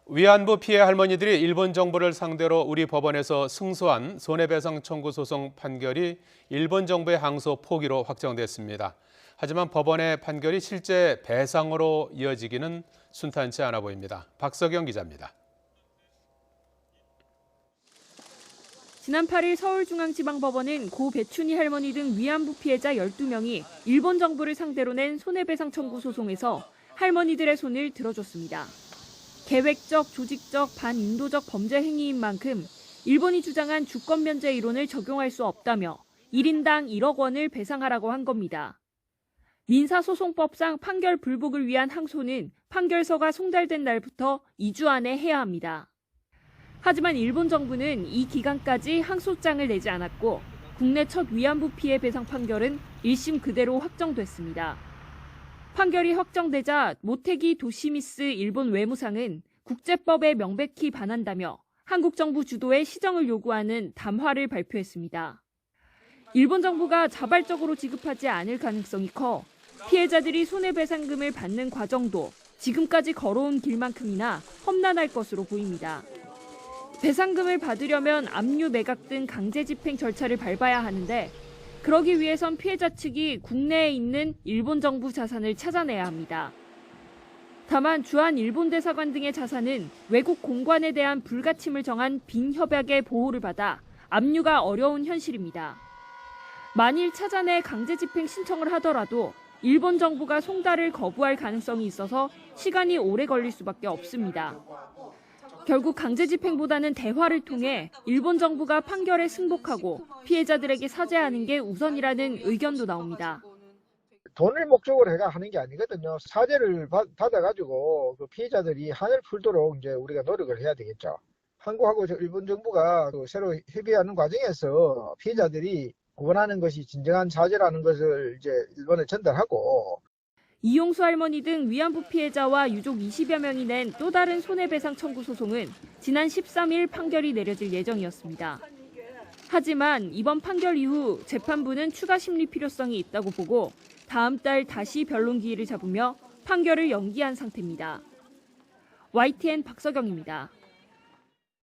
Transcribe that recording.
위안부 피해 할머니들이 일본 정부를 상대로 우리 법원에서 승소한 손해배상 청구 소송 판결이 일본 정부의 항소 포기로 확정됐습니다. 하지만 법원의 판결이 실제 배상으로 이어지기는 순탄치 않아 보입니다. 박석영 기자입니다. 지난 8일 서울중앙지방법원은 고 배춘희 할머니 등 위안부 피해자 12명이 일본 정부를 상대로 낸 손해배상 청구 소송에서 할머니들의 손을 들어줬습니다. 계획적, 조직적, 반인도적 범죄 행위인 만큼 일본이 주장한 주권 면제 이론을 적용할 수 없다며 1인당 1억 원을 배상하라고 한 겁니다. 민사소송법상 판결 불복을 위한 항소는 판결서가 송달된 날부터 2주 안에 해야 합니다. 하지만 일본 정부는 이 기간까지 항소장을 내지 않았고 국내 첫 위안부 피해 배상 판결은 1심 그대로 확정됐습니다. 판결이 확정되자 모테기 도시미스 일본 외무상은 국제법에 명백히 반한다며 한국 정부 주도의 시정을 요구하는 담화를 발표했습니다. 일본 정부가 자발적으로 지급하지 않을 가능성이 커 피해자들이 손해배상금을 받는 과정도 지금까지 걸어온 길만큼이나 험난할 것으로 보입니다. 배상금을 받으려면 압류 매각 등 강제 집행 절차를 밟아야 하는데 그러기 위해선 피해자 측이 국내에 있는 일본 정부 자산을 찾아내야 합니다. 다만 주한 일본 대사관 등의 자산은 외국 공관에 대한 불가침을 정한 빈협약의 보호를 받아 압류가 어려운 현실입니다. 만일 찾아내 강제 집행 신청을 하더라도 일본 정부가 송달을 거부할 가능성이 있어서 시간이 오래 걸릴 수밖에 없습니다. 결국 강제 집행보다는 대화를 통해 일본 정부가 판결에 승복하고 피해자들에게 사죄하는 게 우선이라는 의견도 나옵니다. 돈을 목적으로 해가 하는 게 아니거든요. 사죄를 받아가지고 그 피해자들이 한을 풀도록 이제 우리가 노력을 해야 되겠죠. 한국하고 일본 정부가 새로 협의하는 과정에서 피해자들이 원하는 것이 진정한 사죄라는 것을 이제 일본에 전달하고. 이용수 할머니 등 위안부 피해자와 유족 20여 명이 낸 또 다른 손해배상 청구 소송은 지난 13일 판결이 내려질 예정이었습니다. 하지만 이번 판결 이후 재판부는 추가 심리 필요성이 있다고 보고 다음 달 다시 변론 기일을 잡으며 판결을 연기한 상태입니다. YTN 박석영입니다.